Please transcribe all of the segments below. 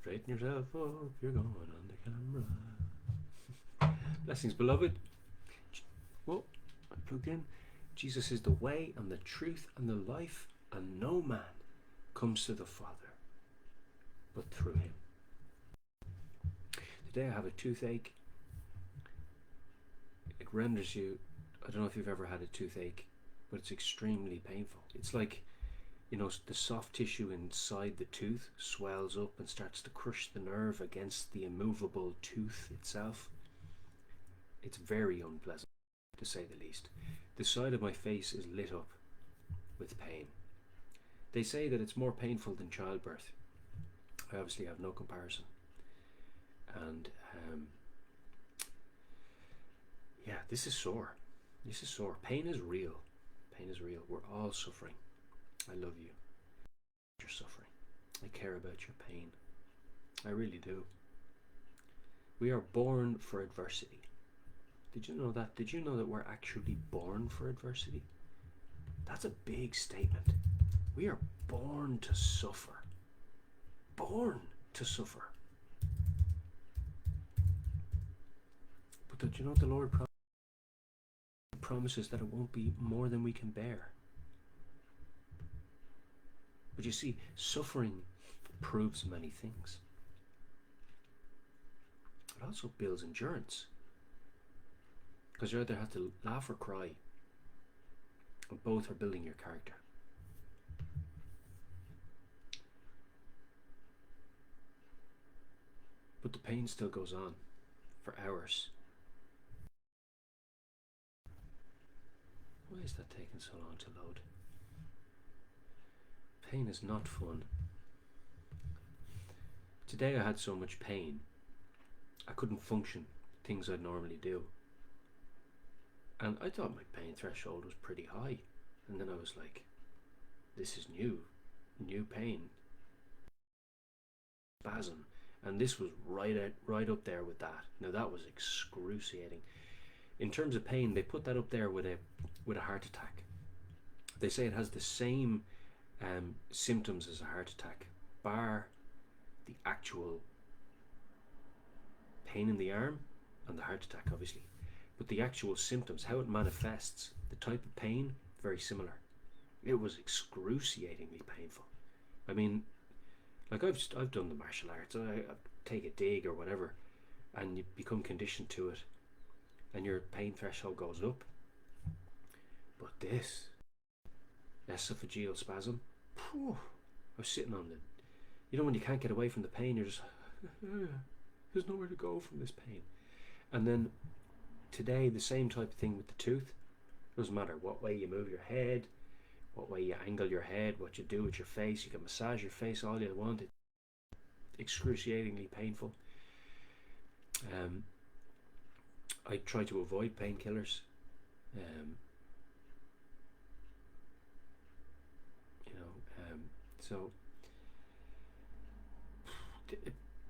Straighten yourself up, you're going on the camera. Blessings, beloved. Well, I plugged in. Jesus is the way and the truth and the life, and no man comes to the Father but through him. Today I have a toothache. It renders you, I don't know if you've ever had a toothache, but it's extremely painful. It's like, you know, the soft tissue inside the tooth swells up and starts to crush the nerve against the immovable tooth itself. It's very unpleasant, to say the least. The side of my face is lit up with pain. They say that it's more painful than childbirth. I obviously have no comparison. And yeah, this is sore. This is sore. Pain is real. Pain is real. We're all suffering. I love you. You're suffering. I care about your pain. I really do. We are born for adversity. Did you know that? Did you know that we're actually born for adversity? That's a big statement. We are born to suffer. Born to suffer. But did you know the Lord promises that it won't be more than we can bear? But you see, suffering proves many things. It also builds endurance. Because you either have to laugh or cry. And both are building your character. But the pain still goes on for hours. Why is that taking so long to load? Pain is not fun. Today I had so much pain, I couldn't function things I'd normally do. And I thought my pain threshold was pretty high. And then I was like, this is new pain. Spasm. And this was right up there with that. Now that was excruciating. In terms of pain, they put that up there with a heart attack. They say it has the same symptoms as a heart attack, bar the actual pain in the arm and the heart attack, obviously. But the actual symptoms, how it manifests, the type of pain, very similar. It was excruciatingly painful. I mean, like I've done the martial arts. I take a dig or whatever, and you become conditioned to it, and your pain threshold goes up. But this esophageal spasm, I was sitting on you know when you can't get away from the pain, you're just there's nowhere to go from this pain. And then today, the same type of thing with the tooth. Doesn't matter what way you move your head, what way you angle your head, what you do with your face. You can massage your face all you want. It's excruciatingly painful. I try to avoid painkillers. So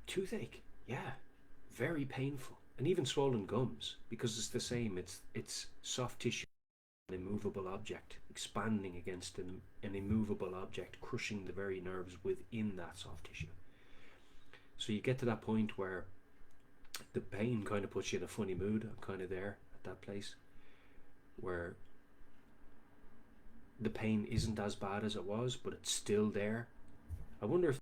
toothache, yeah, very painful. And even swollen gums, because it's the same. It's soft tissue, an immovable object, expanding against an immovable object, crushing the very nerves within that soft tissue. So you get to that point where the pain kind of puts you in a funny mood. I'm kind of there at that place where the pain isn't as bad as it was, but it's still there. I wonder if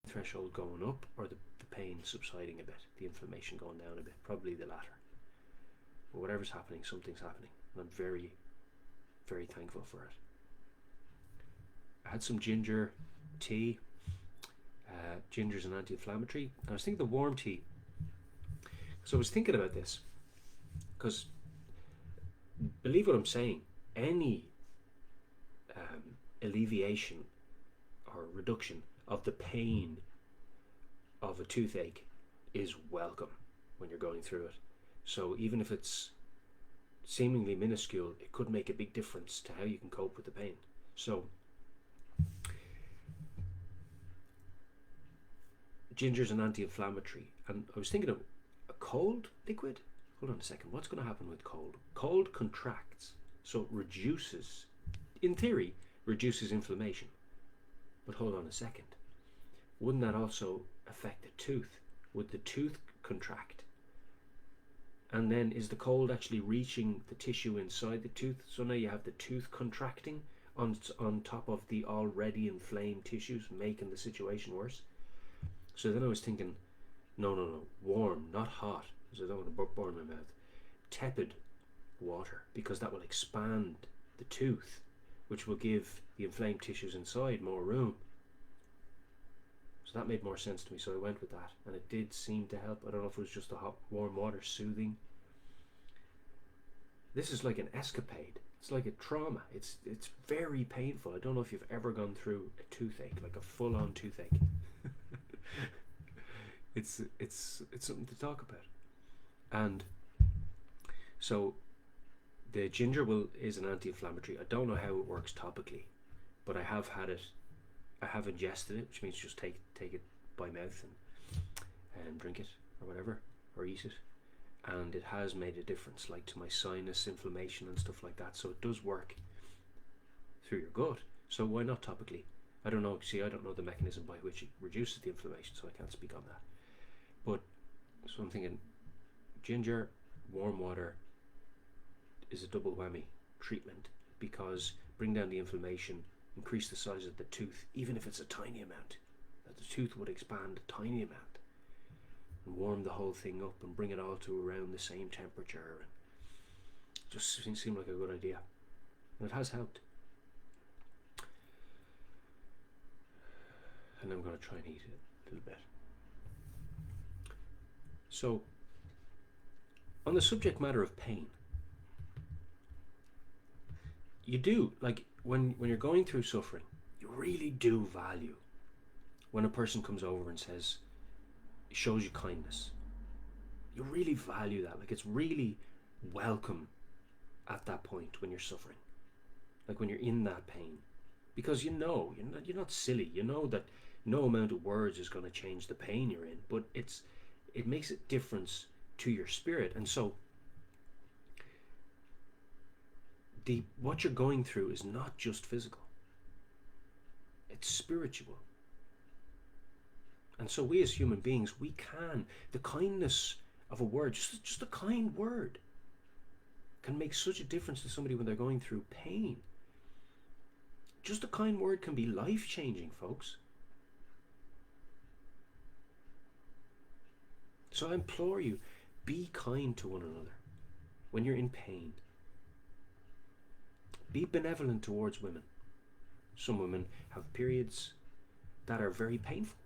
the threshold going up or the pain subsiding a bit, the inflammation going down a bit. Probably the latter. But whatever's happening, something's happening, and I'm very, very thankful for it. I had some ginger tea. Ginger's an anti-inflammatory. I was thinking the warm tea. So I was thinking about this because, believe what I'm saying, any alleviation or reduction of the pain of a toothache is welcome when you're going through it. So even if it's seemingly minuscule, it could make a big difference to how you can cope with the pain. So ginger's an anti-inflammatory, and I was thinking of a cold liquid. hold on a second, what's going to happen with cold? Cold contracts, so it reduces, in theory, reduces inflammation. But hold on a second, wouldn't that also affect the tooth? Would the tooth contract? And then is the cold actually reaching the tissue inside the tooth? So now you have the tooth contracting on top of the already inflamed tissues, making the situation worse. So then I was thinking, no, warm, not hot, because I don't want to burn my mouth. Tepid water, because that will expand the tooth, which will give the inflamed tissues inside more room. So that made more sense to me, so I went with that, and it did seem to help. I don't know if it was just the hot, warm water soothing. This is like an escapade. It's like a trauma. It's very painful. I don't know if you've ever gone through a toothache, like a full-on toothache. It's something to talk about. And so the ginger is an anti-inflammatory. I don't know how it works topically, but I have had it. I have ingested it, which means just take it by mouth and drink it or whatever, or eat it, and it has made a difference, like to my sinus inflammation and stuff like that. So it does work through your gut. So why not topically? I don't know. See, I don't know the mechanism by which it reduces the inflammation, so I can't speak on that. But so I'm thinking, ginger, warm water is a double whammy treatment, because bring down the inflammation, increase the size of the tooth, even if it's a tiny amount. That the tooth would expand a tiny amount, and warm the whole thing up and bring it all to around the same temperature. And it just seemed like a good idea, and it has helped. And I'm going to try and eat it a little bit. So, on the subject matter of pain, you do, like, when you're going through suffering, you really do value when a person comes over and shows you kindness. You really value that. Like, it's really welcome at that point when you're suffering, like when you're in that pain, because you're not silly. You know that no amount of words is going to change the pain you're in, but it makes a difference to your spirit. And so what you're going through is not just physical, it's spiritual. And so we as human beings, the kindness of a word, just a kind word, can make such a difference to somebody when they're going through pain. Just a kind word can be life-changing, folks. So I implore you, be kind to one another when you're in pain. Be benevolent towards women. Some women have periods that are very painful.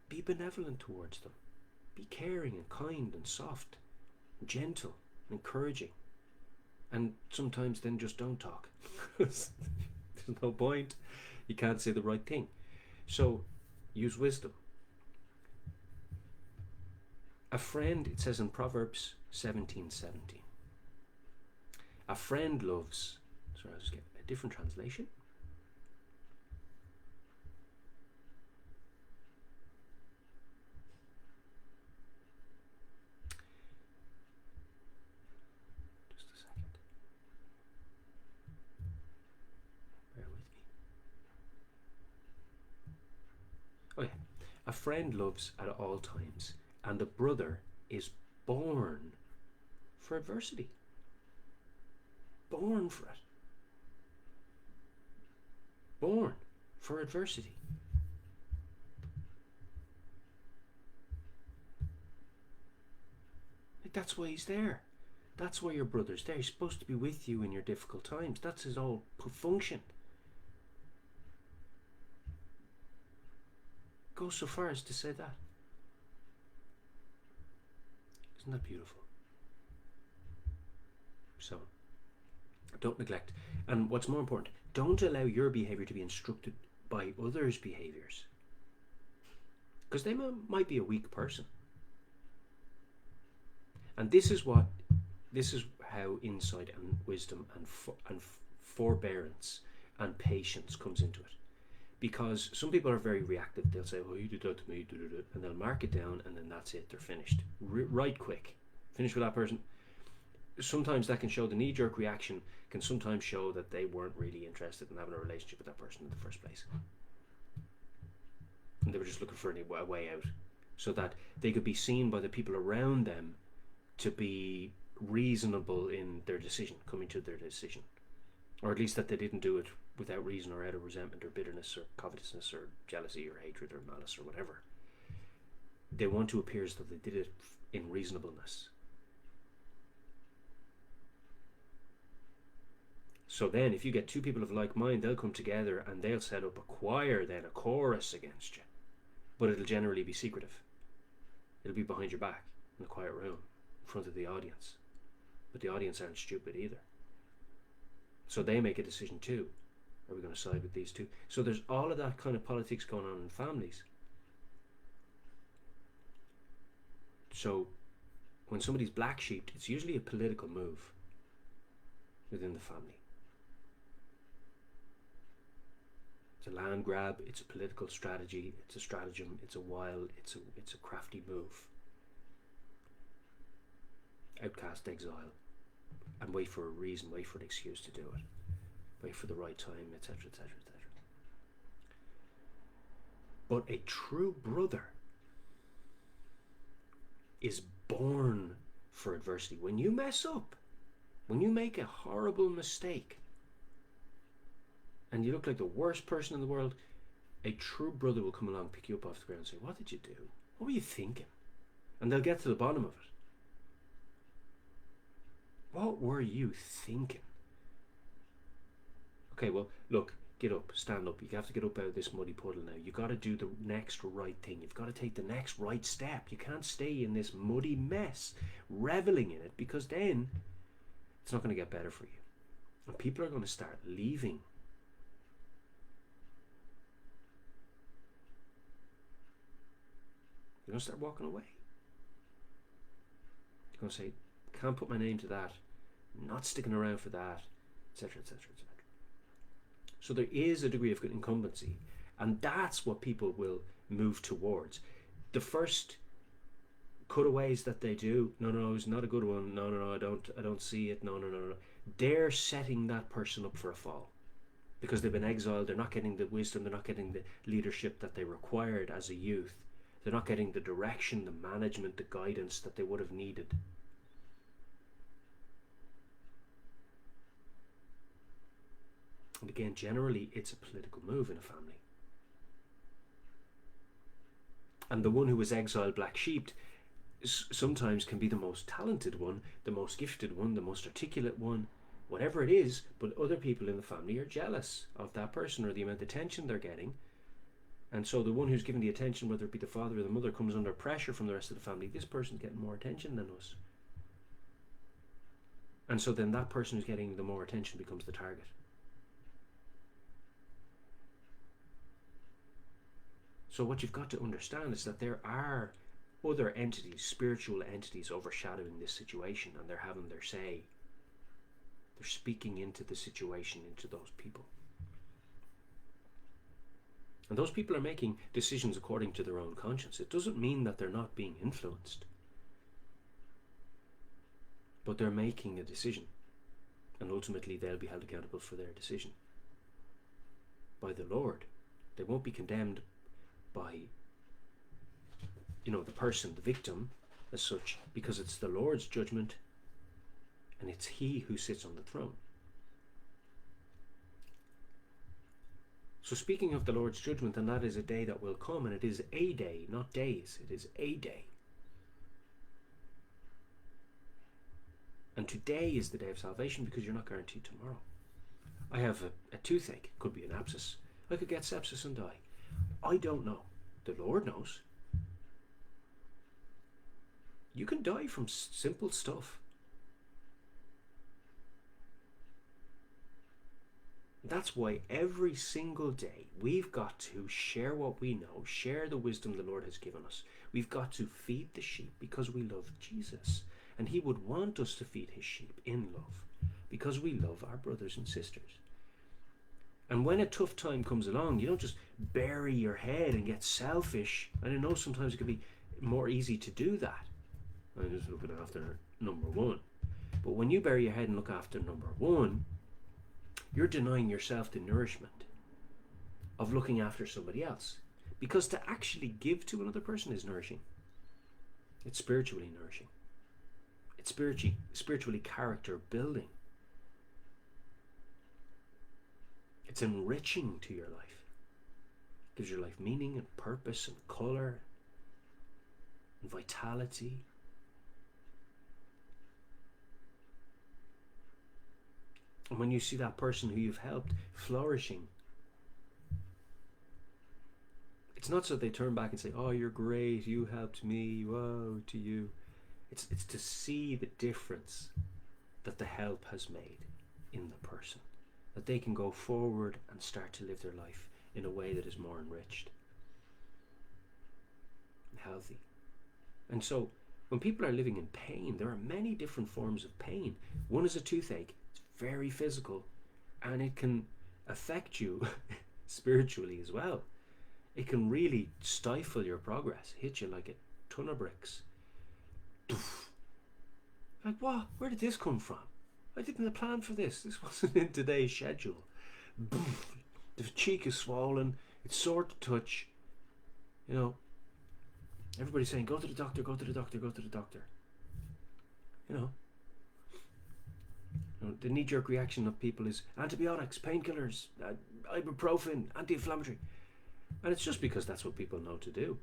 Be benevolent towards them. Be caring and kind and soft and gentle and encouraging. And sometimes then just don't talk. There's no point. You can't say the right thing. So use wisdom. A friend, it says in Proverbs 17:17. A friend loves, sorry, I'll just get a different translation. Just a second. Bear with me. Oh yeah. A friend loves at all times, and a brother is born for adversity. Born for it. Born for adversity. Like, that's why he's there. That's why your brother's there. He's supposed to be with you in your difficult times. That's his whole function. Go so far as to say that. Isn't that beautiful? So, don't neglect. And what's more important, don't allow your behavior to be instructed by others' behaviors, because they might be a weak person. And this is how insight and wisdom and forbearance and patience comes into it. Because some people are very reactive. They'll say, "Oh, you did that to me," and they'll mark it down, and then that's it. They're finished. Right quick. Finish with that person. Sometimes that can show, the knee-jerk reaction can sometimes show that they weren't really interested in having a relationship with that person in the first place. And they were just looking for a way out, so that they could be seen by the people around them to be reasonable in their decision, coming to their decision. Or at least that they didn't do it without reason or out of resentment or bitterness or covetousness or jealousy or hatred or malice or whatever. They want to appear as though they did it in reasonableness. So then if you get two people of like mind, they'll come together and they'll set up a choir, then a chorus against you. But it'll generally be secretive. It'll be behind your back in a quiet room in front of the audience. But the audience aren't stupid either. So they make a decision too. Are we going to side with these two? So there's all of that kind of politics going on in families. So when somebody's black sheeped, it's usually a political move within the family. It's a land grab, it's a political strategy, it's a stratagem, it's a wild, it's a crafty move. Outcast, exile, and wait for a reason, wait for an excuse to do it, wait for the right time, etc., etc., etc. But a true brother is born for adversity. When you mess up, when you make a horrible mistake, and you look like the worst person in the world, a true brother will come along, pick you up off the ground and say, "What did you do? What were you thinking?" And they'll get to the bottom of it. What were you thinking? Okay, well, look, get up, stand up. You have to get up out of this muddy puddle now. You got to do the next right thing. You've got to take the next right step. You can't stay in this muddy mess, reveling in it, because then it's not going to get better for you. And people are going to start leaving. You're going to start walking away. You're going to say, "Can't put my name to that. Not sticking around for that," etc., etc., etc. So there is a degree of incumbency, and that's what people will move towards. The first cutaways that they do, no, it's not a good one. No, I don't see it. No. They're setting that person up for a fall, because they've been exiled. They're not getting the wisdom. They're not getting the leadership that they required as a youth. They're not getting the direction, the management, the guidance that they would have needed. And again, generally, it's a political move in a family. And the one who was exiled black-sheeped sometimes can be the most talented one, the most gifted one, the most articulate one, whatever it is, but other people in the family are jealous of that person or the amount of attention they're getting. And so the one who's given the attention, whether it be the father or the mother, comes under pressure from the rest of the family. This person's getting more attention than us. And so then that person who's getting the more attention becomes the target. So what you've got to understand is that there are other entities, spiritual entities, overshadowing this situation, and they're having their say. They're speaking into the situation, into those people. And those people are making decisions according to their own conscience. It doesn't mean that they're not being influenced, but they're making a decision, and ultimately they'll be held accountable for their decision by the Lord. They won't be condemned by, the person, the victim, as such, because it's the Lord's judgment, and it's He who sits on the throne. So speaking of the Lord's judgment, and that is a day that will come, and it is a day, not days, it is a day. And today is the day of salvation, because you're not guaranteed tomorrow. I have a toothache, could be an abscess. I could get sepsis and die. I don't know. The Lord knows. You can die from simple stuff. That's why every single day we've got to share what we know, share the wisdom the Lord has given us. We've got to feed the sheep because we love Jesus. And He would want us to feed His sheep in love because we love our brothers and sisters. And when a tough time comes along, you don't just bury your head and get selfish, and I know sometimes it can be more easy to do that. I'm just looking after number one. But when you bury your head and look after number one, you're denying yourself the nourishment of looking after somebody else. Because to actually give to another person is nourishing. It's spiritually nourishing. It's spiritually character building. It's enriching to your life. It gives your life meaning and purpose and colour and vitality. And when you see that person who you've helped flourishing, it's not so they turn back and say, oh, you're great, you helped me, whoa, to you. It's to see the difference that the help has made in the person. That they can go forward and start to live their life in a way that is more enriched and healthy. And so when people are living in pain, there are many different forms of pain. One is a toothache. It's very physical, and it can affect you spiritually as well. It can really stifle your progress, hit you like a ton of bricks. Like, what? Where did this come from? I didn't plan for this. This wasn't in today's schedule. The cheek is swollen. It's sore to touch. You know, everybody's saying, go to the doctor, go to the doctor, go to the doctor. You know, the knee-jerk reaction of people is antibiotics, painkillers, ibuprofen, anti-inflammatory. And it's just because that's what people know to do.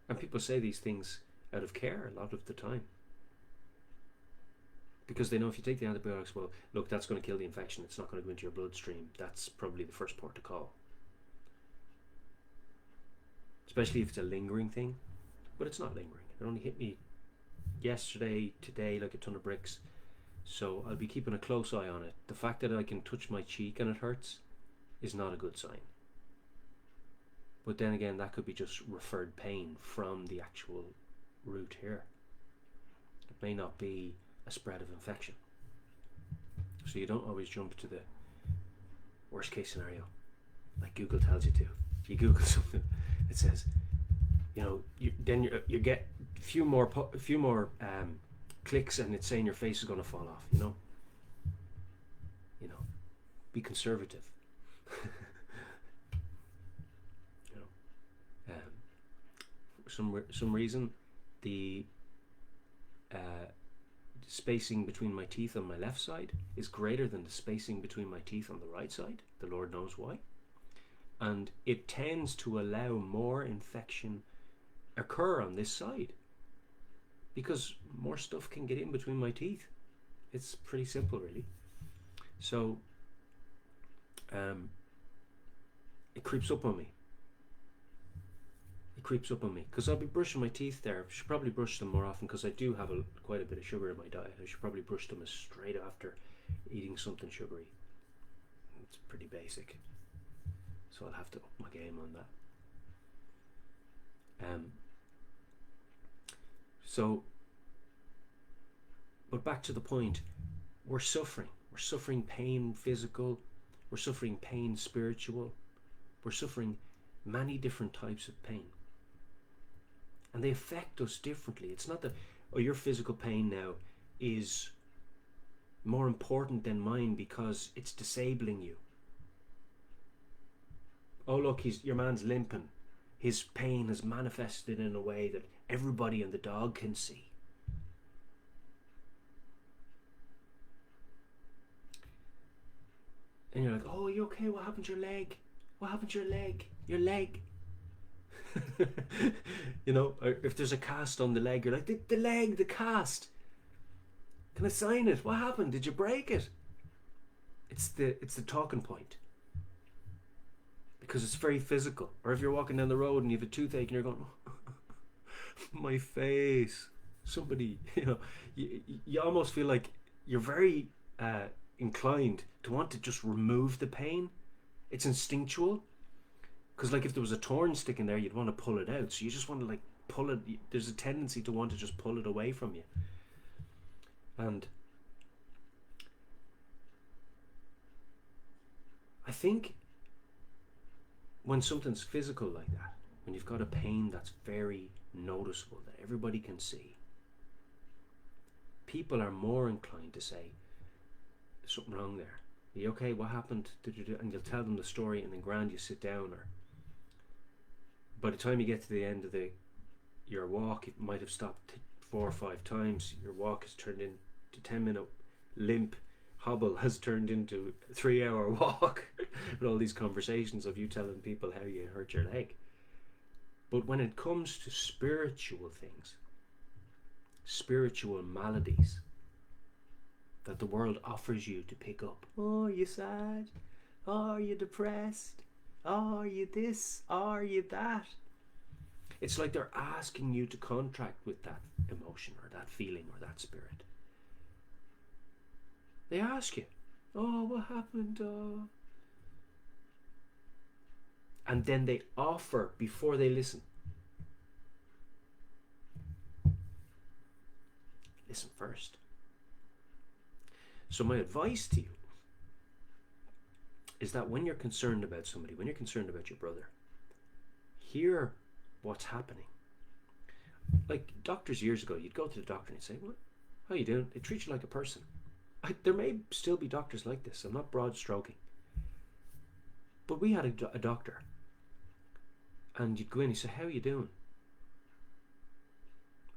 And people say these things out of care a lot of the time. Because they know if you take the antibiotics, well, look, that's going to kill the infection. It's not going to go into your bloodstream. That's probably the first port to call. Especially if it's a lingering thing. But it's not lingering. It only hit me yesterday, today, like a ton of bricks. So I'll be keeping a close eye on it. The fact that I can touch my cheek and it hurts is not a good sign. But then again, that could be just referred pain from the actual root here. It may not be a spread of infection. So you don't always jump to the worst case scenario, like Google tells you to. If you Google something, it says, you know, you get a few more clicks, and it's saying your face is going to fall off. You know, be conservative. For some reason, the spacing between my teeth on my left side is greater than the spacing between my teeth on the right side. The Lord knows why. And it tends to allow more infection occur on this side because more stuff can get in between my teeth. It's pretty simple, really. So it creeps up on me. Creeps up on me because I'll be brushing my teeth there. I should probably brush them more often because I do have quite a bit of sugar in my diet. I should probably brush them as straight after eating something sugary. It's pretty basic, so I'll have to up my game on that. But back to the point, we're suffering pain physical, we're suffering pain spiritual, we're suffering many different types of pain. And they affect us differently. It's not that, oh, your physical pain now is more important than mine because it's disabling you. Oh, look, your man's limping. His pain has manifested in a way that everybody and the dog can see. And you're like, oh, are you okay? What happened to your leg? What happened to your leg? Your leg. You know, or if there's a cast on the leg, you're like, the leg, the cast. Can I sign it? What happened? Did you break it? It's the talking point. Because it's very physical. Or if you're walking down the road and you have a toothache and you're going, oh, my face. Somebody, you know, you almost feel like you're very inclined to want to just remove the pain. It's instinctual. Because like if there was a torn sticking there, you'd want to pull it out. So you just want to like pull it. There's a tendency to want to just pull it away from you. And I think when something's physical like that, when you've got a pain that's very noticeable, that everybody can see, people are more inclined to say, "There's something wrong there. Are you okay? What happened?" And you'll tell them the story, and then grand, you sit down, or by the time you get to the end of your walk, it might have stopped 4 or 5 times. Your walk has turned into 10-minute limp hobble, has turned into a 3-hour walk with all these conversations of you telling people how you hurt your leg. But when it comes to spiritual things, spiritual maladies that the world offers you to pick up, oh, are you sad? Oh, are you depressed? Oh, are you this? Oh, are you that? It's like they're asking you to contract with that emotion or that feeling or that spirit. They ask you, "Oh, what happened? Oh." And then they offer before they listen. Listen first. So my advice to you is that when you're concerned about somebody, when you're concerned about your brother, hear what's happening. Like doctors years ago, you'd go to the doctor and you'd say, "What? How you doing?" They treat you like a person. There may still be doctors like this. I'm not broad stroking. But we had a doctor, and you'd go in and say, "How are you doing?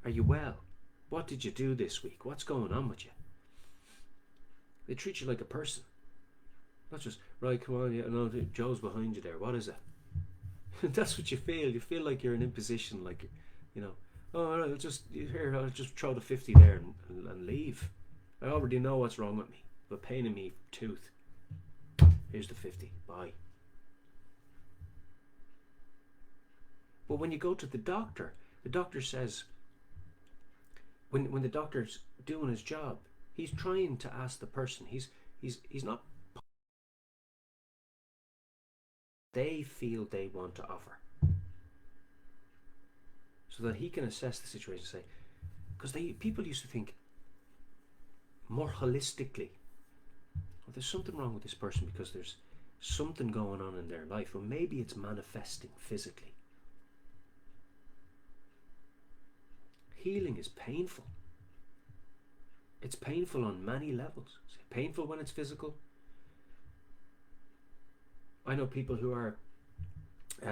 Are you well? What did you do this week? What's going on with you?" They treat you like a person. Not just, "Right, come on, yeah, no, Joe's behind you there. What is it?" That's what you feel. You feel like you're in an imposition, like, "Oh, I'll just throw the 50 there and leave. I already know what's wrong with me. But pain in me tooth. Here's the 50. Bye." But when you go to the doctor says, when the doctor's doing his job, he's trying to ask the person. He's not. They feel they want to offer, so that he can assess the situation and say, because people used to think more holistically, well, there's something wrong with this person because there's something going on in their life, or maybe it's manifesting physically. Healing is painful. It's painful on many levels. It's painful when it's physical. I know people who are,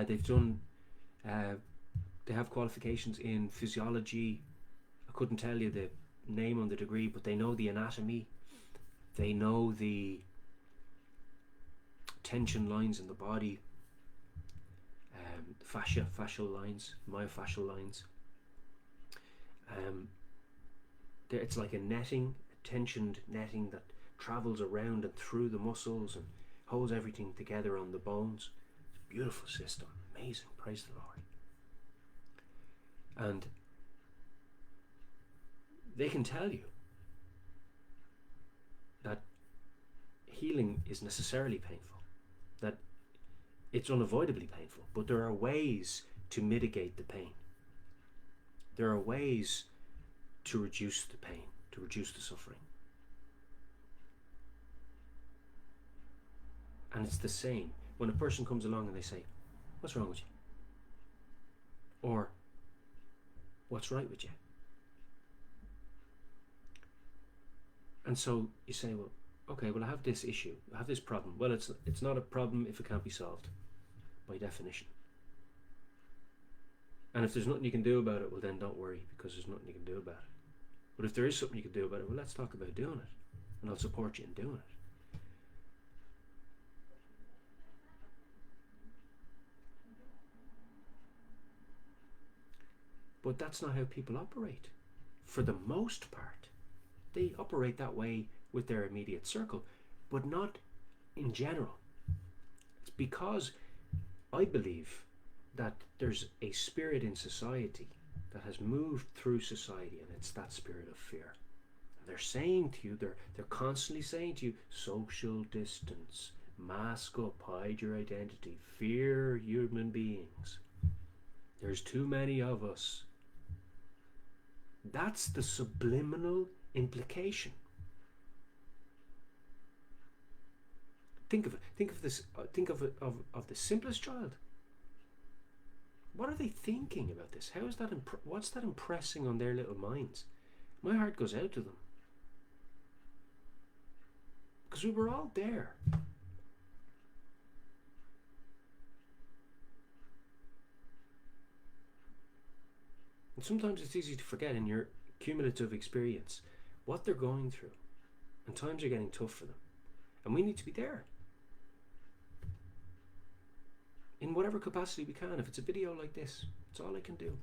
they've done, they have qualifications in physiology. I couldn't tell you the name on the degree, but they know the anatomy. They know the tension lines in the body, fascial lines, myofascial lines. It's like a netting, a tensioned netting that travels around and through the muscles and holds everything together on the bones. It's a beautiful system, amazing, praise the Lord. And they can tell you that healing is necessarily painful, that it's unavoidably painful, but there are ways to mitigate the pain. There are ways to reduce the pain, to reduce the suffering. And it's the same when a person comes along and they say, "What's wrong with you?" Or, "What's right with you?" And so you say, "Well, okay, well, I have this issue, I have this problem." Well, it's not a problem if it can't be solved, by definition. And if there's nothing you can do about it, well, then don't worry, because there's nothing you can do about it. But if there is something you can do about it, well, let's talk about doing it, and I'll support you in doing it. But that's not how people operate. For the most part, they operate that way with their immediate circle, but not in general. It's because I believe that there's a spirit in society that has moved through society, and it's that spirit of fear. And they're saying to you, they're constantly saying to you, social distance, mask up, hide your identity, fear human beings. There's too many of us. That's the subliminal implication. Think of it. Think of this. Think of it of the simplest child. What are they thinking about this? How is that? What's that impressing on their little minds? My heart goes out to them because we were all there. And sometimes it's easy to forget in your cumulative experience what they're going through, and times are getting tough for them, and we need to be there in whatever capacity we can. If it's a video like this, it's all I can do.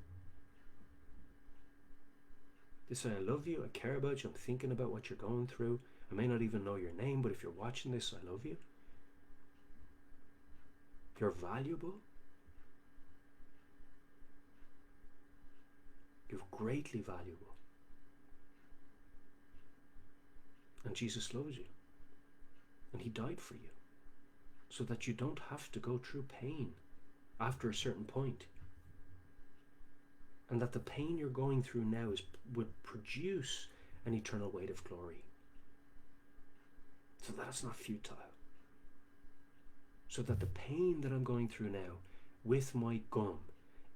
To say I love you, I care about you, I'm thinking about what you're going through. I may not even know your name, but if you're watching this, I love you. You're valuable. You're greatly valuable. And Jesus loves you. And he died for you, so that you don't have to go through pain after a certain point. And that the pain you're going through now would produce an eternal weight of glory. So that it's not futile. So that the pain that I'm going through now with my gum,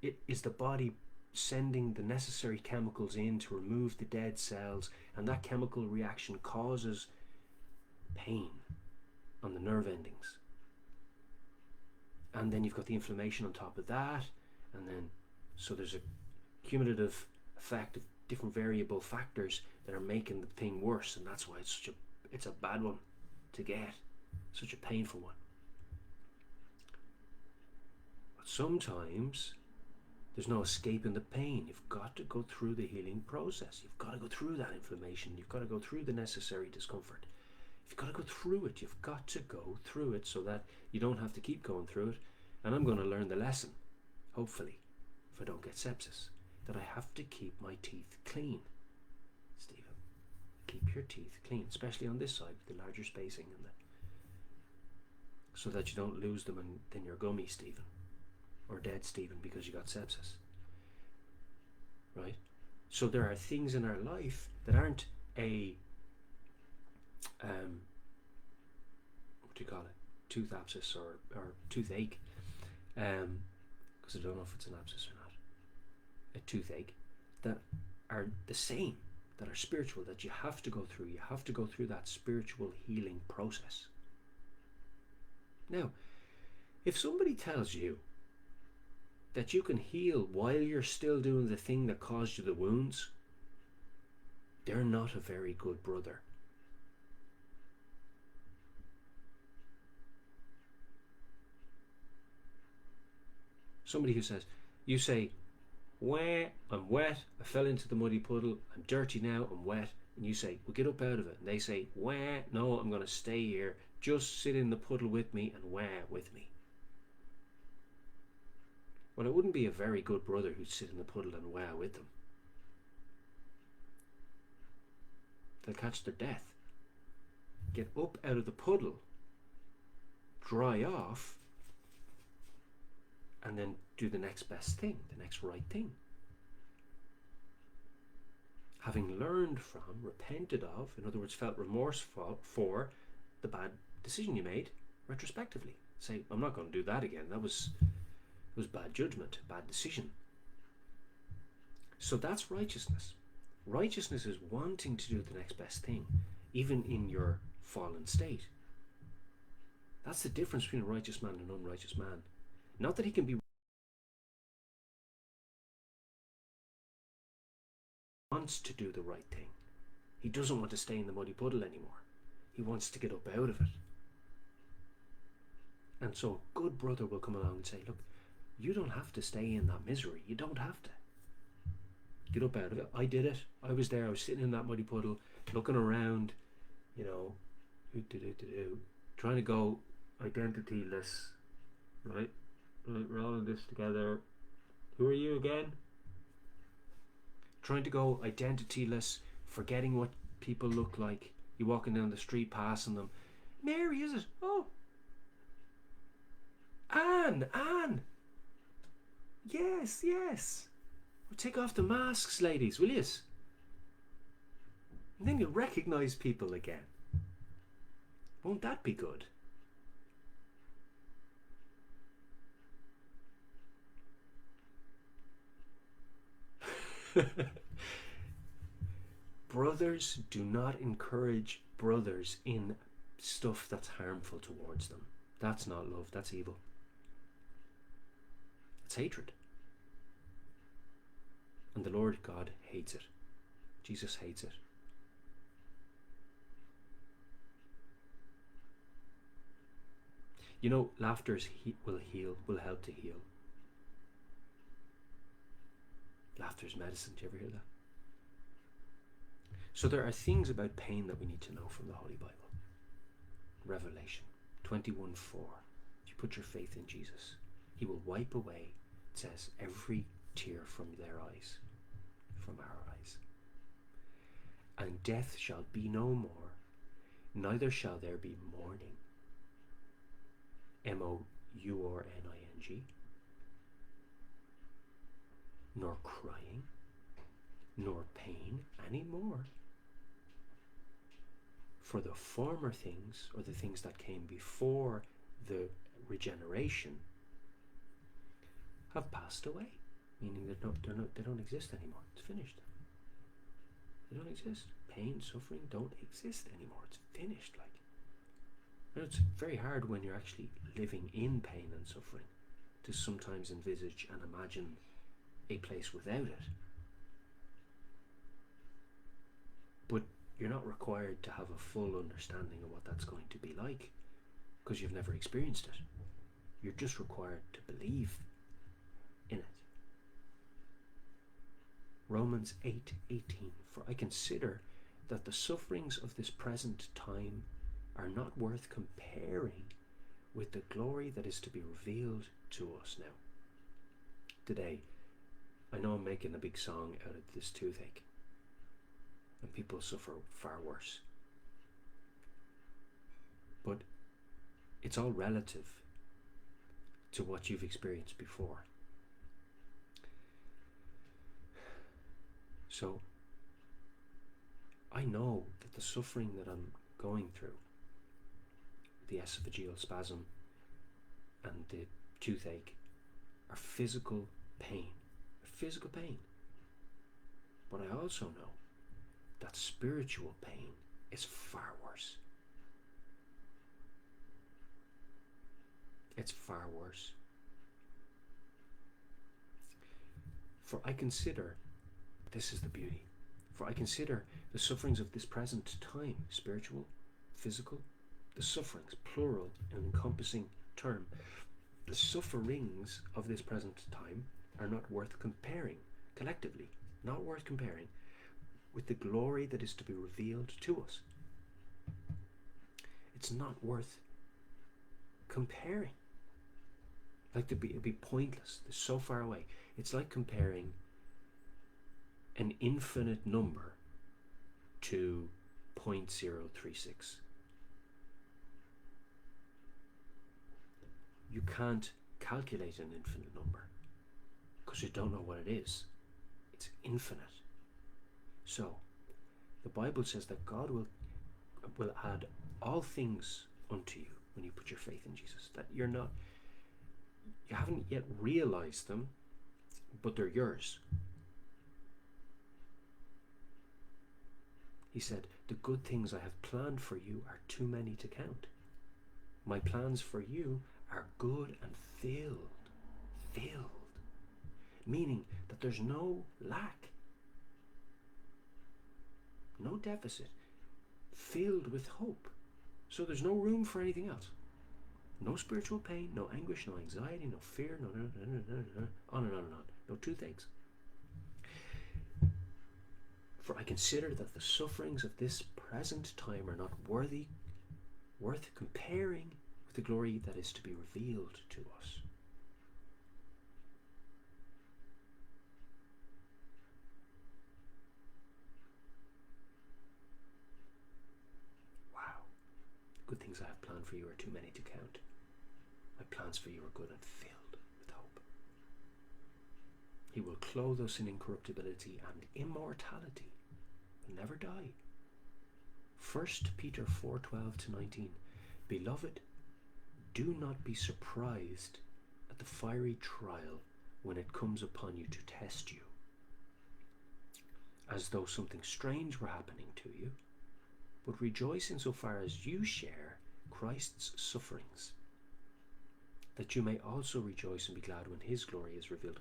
it is the body sending the necessary chemicals in to remove the dead cells, and that chemical reaction causes pain on the nerve endings. And then you've got the inflammation on top of that, and then so there's a cumulative effect of different variable factors that are making the thing worse, and that's why it's a bad one to get, such a painful one. But sometimes there's no escaping the pain. You've got to go through the healing process. You've got to go through that inflammation. You've got to go through the necessary discomfort. You've got to go through it. You've got to go through it so that you don't have to keep going through it. And I'm going to learn the lesson, hopefully, if I don't get sepsis, that I have to keep my teeth clean. Stephen, keep your teeth clean, especially on this side, the larger spacing, and so that you don't lose them and then you're gummy, Stephen, or dead, Stephen, because you got sepsis. Right? So there are things in our life that aren't a what do you call it? Tooth abscess or toothache. Because I don't know if it's an abscess or not. A toothache, that are the same, that are spiritual, that you have to go through. You have to go through that spiritual healing process. Now, if somebody tells you that you can heal while you're still doing the thing that caused you the wounds, they're not a very good brother. Somebody who says, you say, "Wah, I'm wet, I fell into the muddy puddle, I'm dirty now, I'm wet," and you say, "Well, get up out of it." And they say, "Wah, no, I'm going to stay here, just sit in the puddle with me and wah with me." Well, it wouldn't be a very good brother who'd sit in the puddle and wah with them. They'll catch their death. Get up out of the puddle, dry off, and then do the next best thing, the next right thing. Having learned from, repented of, in other words, felt remorseful for the bad decision you made retrospectively. Say, I'm not going to do that again. It was bad judgment, bad decision. So that's righteousness. Righteousness is wanting to do the next best thing, even in your fallen state. That's the difference between a righteous man and an unrighteous man. Not that he can be wants to do the right thing. He doesn't want to stay in the muddy puddle anymore. He wants to get up out of it. And so a good brother will come along and say, look, you don't have to stay in that misery. You don't have to. Get up out of it. I did it. I was there. I was sitting in that muddy puddle, looking around, trying to go identityless, right? We're all in this together. Who are you again? Trying to go identityless, forgetting what people look like. You're walking down the street, passing them. Mary, is it? Oh. Anne. Yes. Well, take off the masks, ladies, will you? And then you'll recognise people again. Won't that be good? Brothers do not encourage brothers in stuff that's harmful towards them. That's not love, that's evil. It's hatred. And the Lord God hates it. Jesus hates it. You know, laughter will help to heal. Laughter is medicine. Do you ever hear that? So there are things about pain that we need to know from the Holy Bible. Revelation 21:4. If you put your faith in Jesus, he will wipe away, it says, every tear from their eyes, from our eyes. And death shall be no more, neither shall there be mourning, mourning, nor crying, nor pain any more. For the former things, or the things that came before the regeneration, have passed away. Meaning they don't exist anymore. It's finished. They don't exist. Pain, suffering don't exist anymore. It's finished. Like, and it's very hard when you're actually living in pain and suffering to sometimes envisage and imagine a place without it. But you're not required to have a full understanding of what that's going to be like, because you've never experienced it. You're just required to believe in it. Romans 8:18. For I consider that the sufferings of this present time are not worth comparing with the glory that is to be revealed to us now. Today, I know I'm making a big song out of this toothache, and people suffer far worse. But it's all relative to what you've experienced before. So I know that the suffering that I'm going through, the esophageal spasm and the toothache, are physical pain. Physical pain. But I also know that spiritual pain is far worse. It's far worse. For I consider, this is the beauty, for I consider the sufferings of this present time, spiritual, physical, the sufferings, plural, an encompassing term, the sufferings of this present time are not worth comparing, collectively, not worth comparing with the glory that is to be revealed to us. It's not worth comparing. Like, it'd be pointless. They're so far away. It's like comparing an infinite number to 0.036. You can't calculate an infinite number because you don't know what it is. It's infinite. So the Bible says that God will add all things unto you when you put your faith in Jesus. That you haven't yet realized them, but they're yours. He said, the good things I have planned for you are too many to count. My plans for you are good and filled. Meaning that there's no lack, no deficit, filled with hope. So there's no room for anything else. No spiritual pain, no anguish, no anxiety, no fear, no, on and on and on. No toothaches. For I consider that the sufferings of this present time are not worth comparing with the glory that is to be revealed to us. Wow. Good things I have planned for you are too many to count. My plans for you are good and filled with hope. He will clothe us in incorruptibility and immortality. We'll never die. 1 Peter 4:12-19. Beloved, do not be surprised at the fiery trial when it comes upon you to test you, as though something strange were happening to you, but rejoice insofar as you share Christ's sufferings, that you may also rejoice and be glad when his glory is revealed.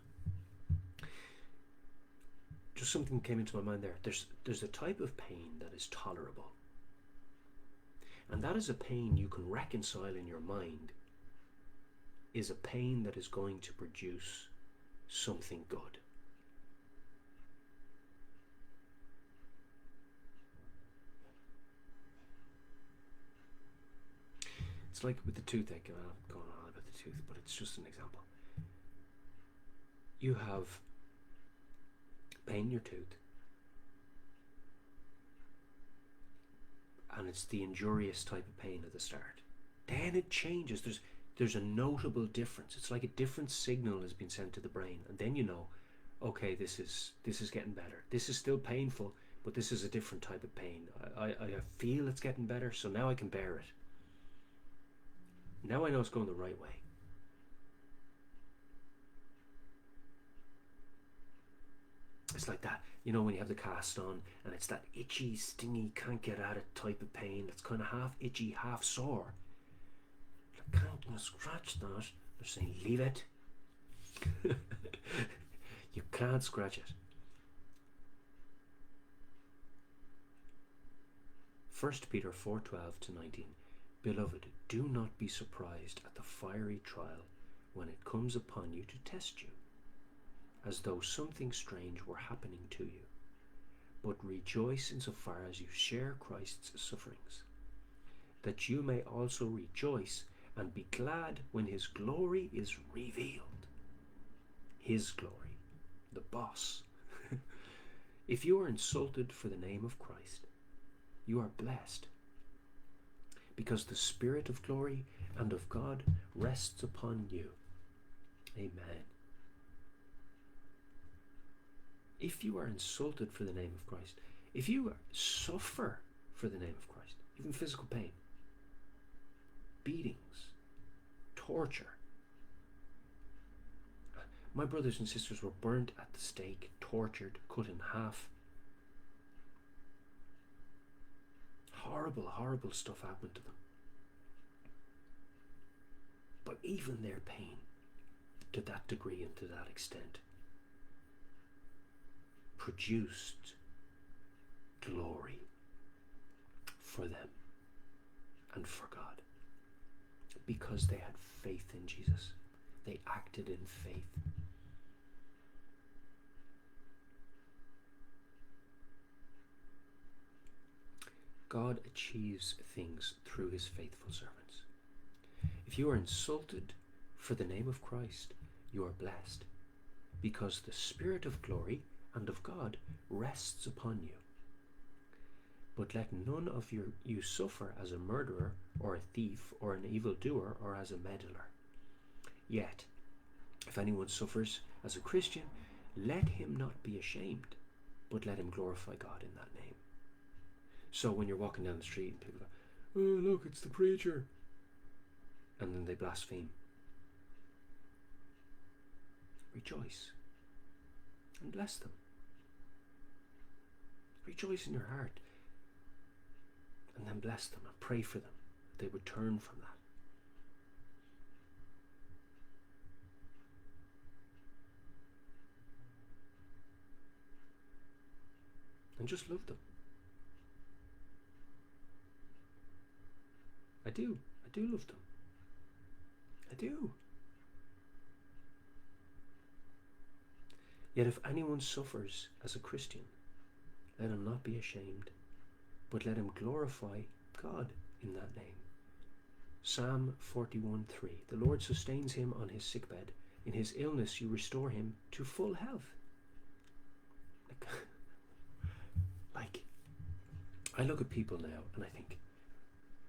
Just something came into my mind there. There's a type of pain that is tolerable. And that is a pain you can reconcile in your mind, is a pain that is going to produce something good. It's like with the toothache, and I'm going on about the tooth, but it's just an example. You have pain in your tooth, and it's the injurious type of pain at the start. Then it changes. There's a notable difference. It's like a different signal has been sent to the brain, and then you know, okay, this is getting better. This is still painful, but this is a different type of pain. I feel it's getting better, so now I can bear it. Now I know it's going the right way. It's like that, you know, when you have the cast on and it's that itchy, stingy, can't get at it type of pain that's kind of half itchy, half sore. I can't scratch that. They're saying, leave it. You can't scratch it. 1 Peter 4:12-19. Beloved, do not be surprised at the fiery trial when it comes upon you to test you, as though something strange were happening to you, but rejoice insofar as you share Christ's sufferings, that you may also rejoice and be glad when his glory is revealed. His glory, the boss. If you are insulted for the name of Christ, you are blessed, because the Spirit of glory and of God rests upon you. Amen. If you are insulted for the name of Christ, if you suffer for the name of Christ, even physical pain, beatings, torture. My brothers and sisters were burnt at the stake, tortured, cut in half. Horrible, horrible stuff happened to them. But even their pain, to that degree and to that extent, produced glory for them and for God, because they had faith in Jesus. They acted in faith. God achieves things through his faithful servants. If you are insulted for the name of Christ, you are blessed, because the Spirit of glory and of God rests upon you. But let none of you suffer as a murderer, or a thief, or an evildoer, or as a meddler. Yet, if anyone suffers as a Christian, let him not be ashamed, but let him glorify God in that name. So when you're walking down the street and people go, oh look, it's the preacher, and then they blaspheme, rejoice and bless them. Rejoice in your heart, and then bless them and pray for them, that they would turn from that. And just love them. I do love them. I do. Yet if anyone suffers as a Christian, let him not be ashamed, but let him glorify God in that name. Psalm 41:3. The Lord sustains him on his sickbed. In his illness you restore him to full health. Like, I look at people now and I think,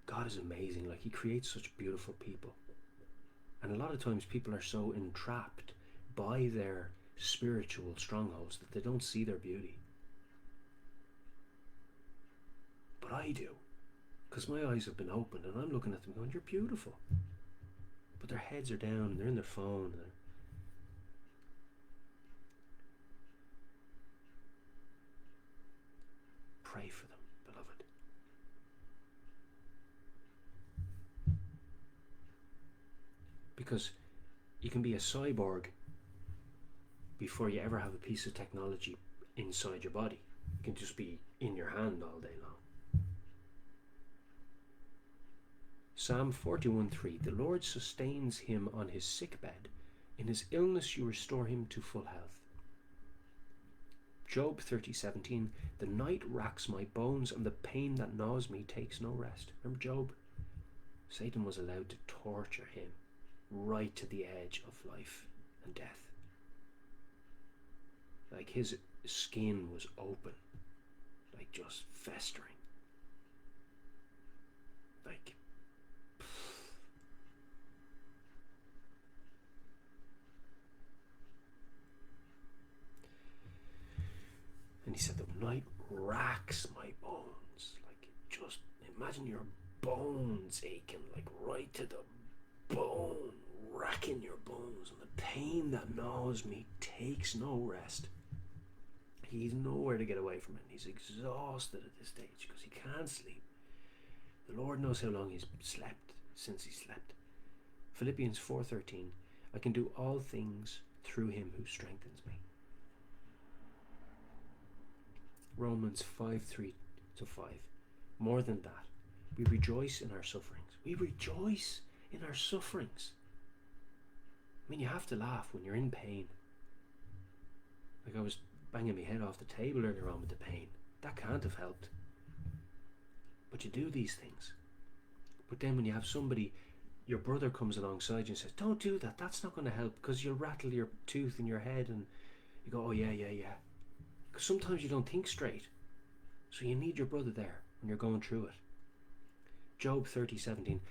God is amazing. Like, he creates such beautiful people. And a lot of times people are so entrapped by their spiritual strongholds that they don't see their beauty. But I do, because my eyes have been opened and I'm looking at them going, you're beautiful. But their heads are down and they're in their phone. And pray for them, beloved. Because you can be a cyborg before you ever have a piece of technology inside your body. It can just be in your hand all day long. Psalm 41:3, the Lord sustains him on his sick bed. In his illness you restore him to full health. Job 30:17, the night racks my bones and the pain that gnaws me takes no rest. Remember Job? Satan was allowed to torture him right to the edge of life and death. Like his skin was open, like just festering. Like, and he said the night racks my bones. Like, just imagine your bones aching, like right to the bone, racking your bones, and the pain that gnaws me takes no rest. He's nowhere to get away from it. He's exhausted at this stage because he can't sleep. The Lord knows how long he's slept since he slept. Philippians 4:13, I can do all things through him who strengthens me. Romans 5:3-5, more than that, we rejoice in our sufferings. We rejoice in our sufferings. I mean, you have to laugh when you're in pain. Like I was banging my head off the table earlier on with the pain. That can't have helped. But you do these things. But then when you have somebody, your brother comes alongside you and says, don't do that, that's not going to help, because you'll rattle your tooth in your head, and you go, oh yeah. Because sometimes you don't think straight. So you need your brother there when you're going through it. Job 30:17,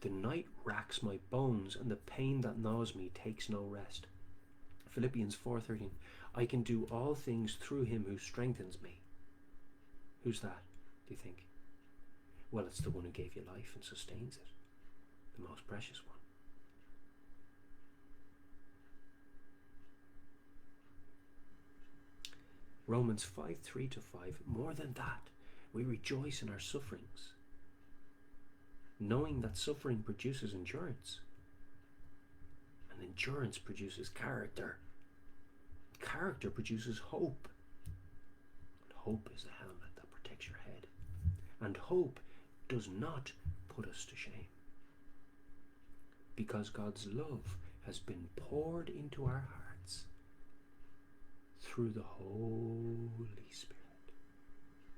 the night racks my bones and the pain that gnaws me takes no rest. Philippians 4:13, I can do all things through him who strengthens me. Who's that, do you think? Well, it's the one who gave you life and sustains it. The most precious one. Romans 5:3-5, more than that, we rejoice in our sufferings, knowing that suffering produces endurance, and endurance produces character. Character produces hope. And hope is a helmet that protects your head. And hope does not put us to shame, because God's love has been poured into our hearts through the Holy Spirit,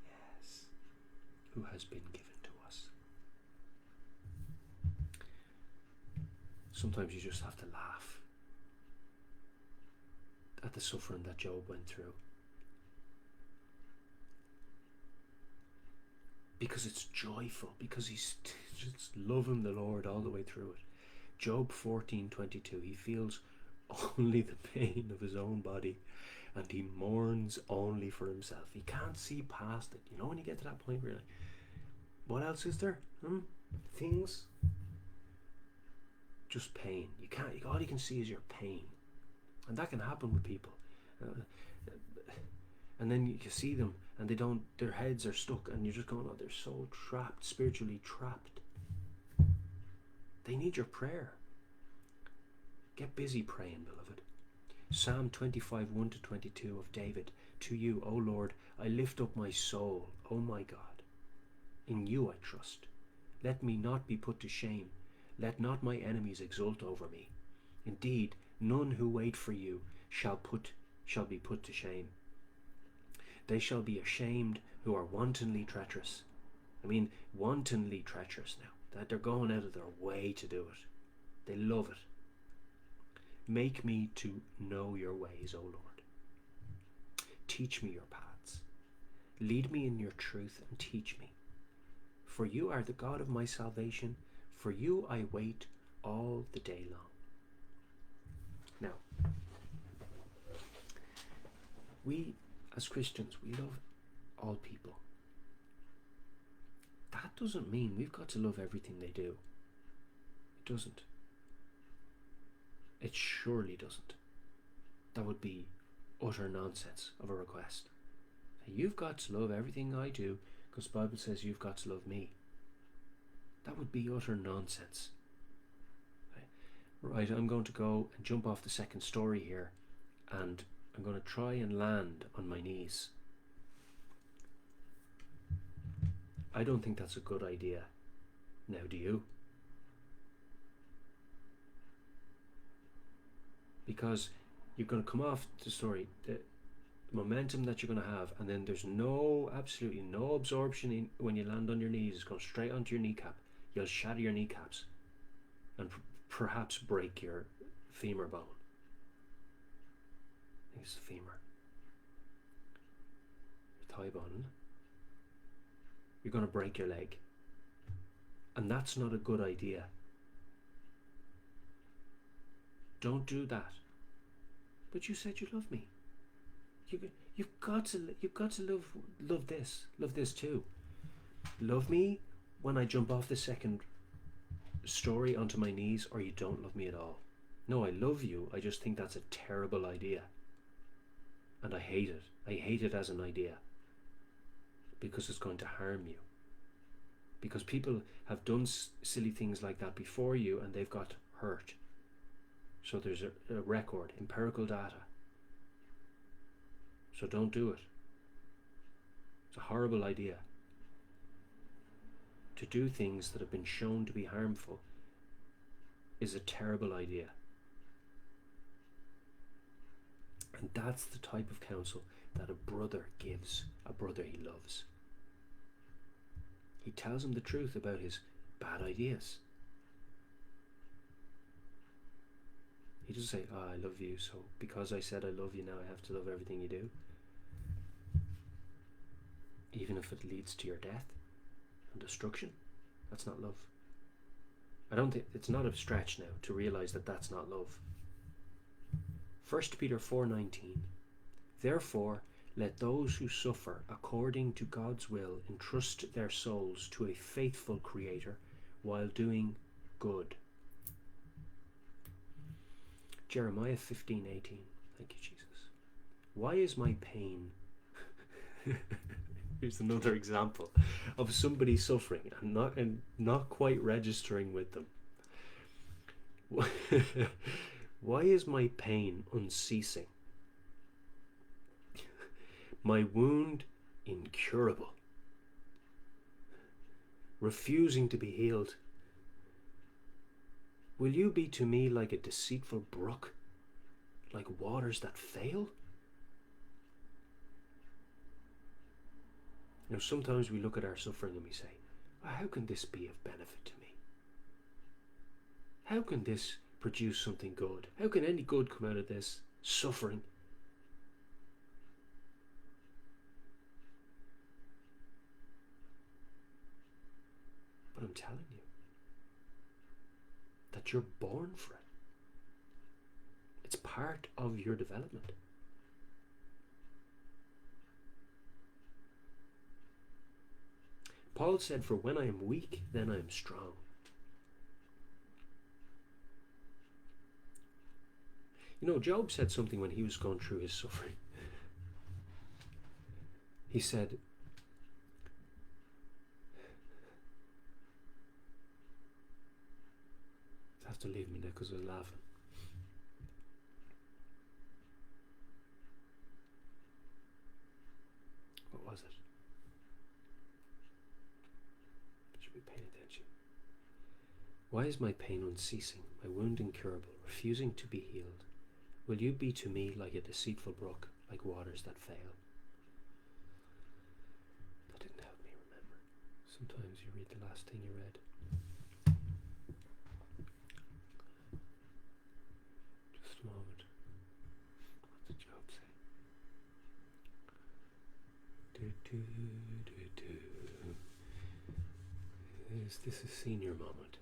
yes, who has been given to us. Sometimes you just have to laugh at the suffering that Job went through, because it's joyful, because he's just loving the Lord all the way through it. Job 14:22, he feels only the pain of his own body, and he mourns only for himself. He can't see past it. You know, when you get to that point where you're like, what else is there? Things? Just pain. You can't. All you can see is your pain, and that can happen with people. And then you see them, and they don't. Their heads are stuck, and you're just going, "Oh, they're so trapped, spiritually trapped." They need your prayer. Get busy praying, beloved. Psalm 25:1-22 of David. To you, O Lord, I lift up my soul, O my God. In you I trust. Let me not be put to shame. Let not my enemies exult over me. Indeed, none who wait for you shall be put to shame. They shall be ashamed who are wantonly treacherous. I mean, wantonly treacherous now. That they're going out of their way to do it. They love it. Make me to know your ways, O Lord. Teach me your paths. Lead me in your truth and teach me. For you are the God of my salvation. For you I wait all the day long. Now, we as Christians, we love all people. That doesn't mean we've got to love everything they do. It doesn't. It surely doesn't. That would be utter nonsense of a request. You've got to love everything I do because the Bible says you've got to love me. That would be utter nonsense. Right, I'm going to go and jump off the second story here, and I'm going to try and land on my knees. I don't think that's a good idea. Now, do you? Because you're going to come off the story, the momentum that you're going to have, and then there's absolutely no absorption when you land on your knees. It's going straight onto your kneecap. You'll shatter your kneecaps and perhaps break your femur bone. I think it's the femur. Your thigh bone, isn't it? You're going to break your leg. And that's not a good idea. Don't do that. But you said you love me. You've got to love this too. Love me when I jump off the second story onto my knees, or you don't love me at all. No, I love you. I just think that's a terrible idea. And I hate it. I hate it as an idea. Because it's going to harm you. Because people have done silly things like that before you and they've got hurt. So there's a record, empirical data. So don't do it. It's a horrible idea. To do things that have been shown to be harmful is a terrible idea. And that's the type of counsel that a brother gives a brother he loves. He tells him the truth about his bad ideas. He doesn't say, I love you, so because I said I love you now I have to love everything you do. Even if it leads to your death and destruction, that's not love. I don't think it's not a stretch now to realize that that's not love. 1 Peter 4:19. Therefore, let those who suffer according to God's will entrust their souls to a faithful Creator while doing good. Jeremiah 15:18. Thank you, Jesus. Why is my pain? Here's another example of somebody suffering and not quite registering with them. Why is my pain unceasing? My wound incurable, refusing to be healed. Will you be to me like a deceitful brook, like waters that fail? You know, sometimes we look at our suffering and we say, how can this be of benefit to me? How can this produce something good? How can any good come out of this suffering? But I'm telling you that you're born for it. It's part of your development. Paul said, for when I am weak, then I am strong. You know, Job said something when he was going through his suffering. He said, I have to leave me now because I was laughing. What was it? Should be paying attention. Why is my pain unceasing, my wound incurable, refusing to be healed? Will you be to me like a deceitful brook, like waters that fail? That didn't help me remember. Sometimes you read the last thing you read. Just a moment. What did Job say? Is this a senior moment?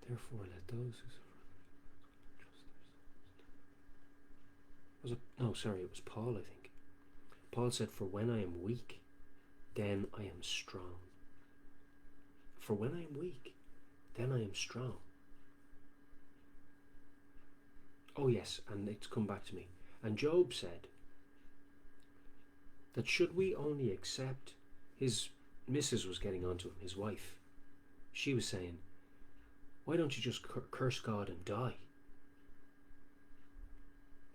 Therefore, let those who suffer trust their souls. Was it? No, sorry, it was Paul, I think. Paul said, for when I am weak, then I am strong. For when I am weak, then I am strong. Oh yes, and it's come back to me. And Job said, that should we only accept, his missus was getting onto him, his wife. She was saying, why don't you just curse God and die?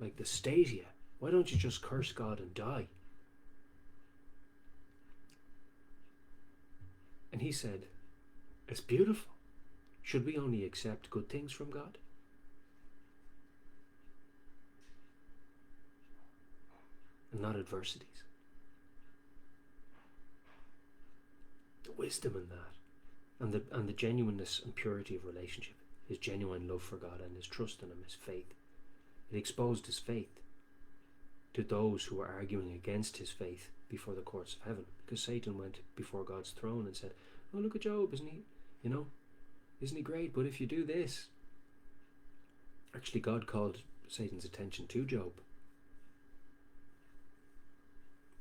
Like the stadia, why don't you just curse God and die? And he said, it's beautiful. Should we only accept good things from God? And not adversities? The wisdom in that, and the genuineness and purity of relationship, his genuine love for God and his trust in him, his faith. It exposed his faith to those who were arguing against his faith before the courts of heaven, because Satan went before God's throne and said, oh, look at Job, isn't he, isn't he great? But if you do this, actually God called Satan's attention to Job.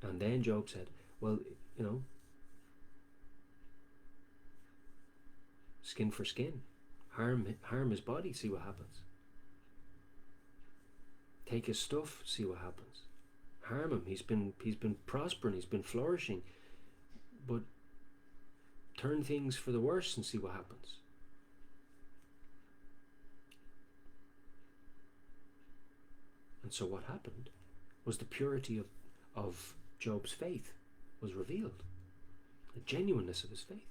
And then Job said, well, skin for skin, harm his body, see what happens. Take his stuff, see what happens. Harm him, he's been prospering, he's been flourishing, but turn things for the worse and see what happens. And so what happened was the purity of Job's faith was revealed, the genuineness of his faith.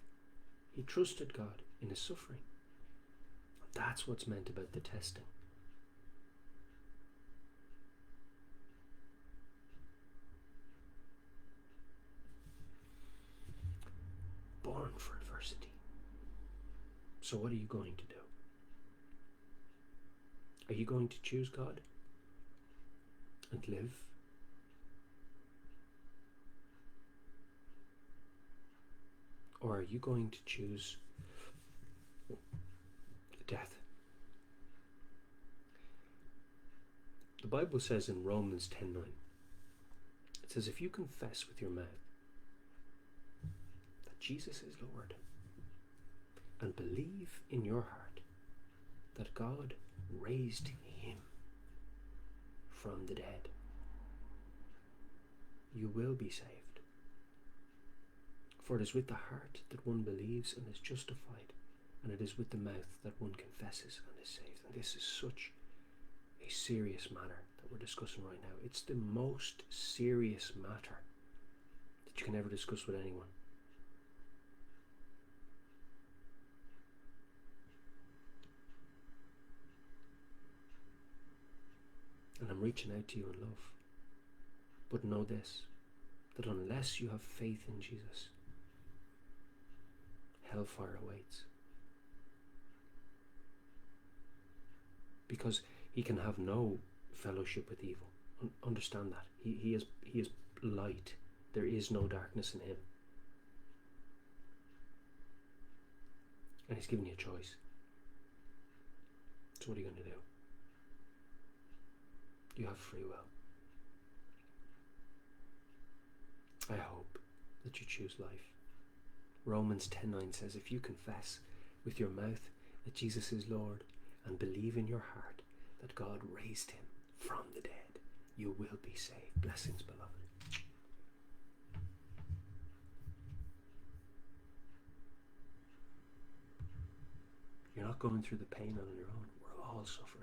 He trusted God in his suffering. That's what's meant about the testing. Born for adversity. So what are you going to do? Are you going to choose God and live? Or are you going to choose death? The Bible says in Romans 10:9, it says, if you confess with your mouth that Jesus is Lord and believe in your heart that God raised him from the dead, you will be saved. For it is with the heart that one believes and is justified, and it is with the mouth that one confesses and is saved. And this is such a serious matter that we're discussing right now. It's the most serious matter that you can ever discuss with anyone. And I'm reaching out to you in love. But know this, that unless you have faith in Jesus, hellfire awaits. Because he can have no fellowship with evil. Understand that. He is light. There is no darkness in him. And he's given you a choice. So what are you going to do? You have free will. I hope that you choose life. Romans 10:9 says, if you confess with your mouth that Jesus is Lord and believe in your heart that God raised him from the dead, you will be saved. Blessings, beloved. You're not going through the pain on your own. We're all suffering.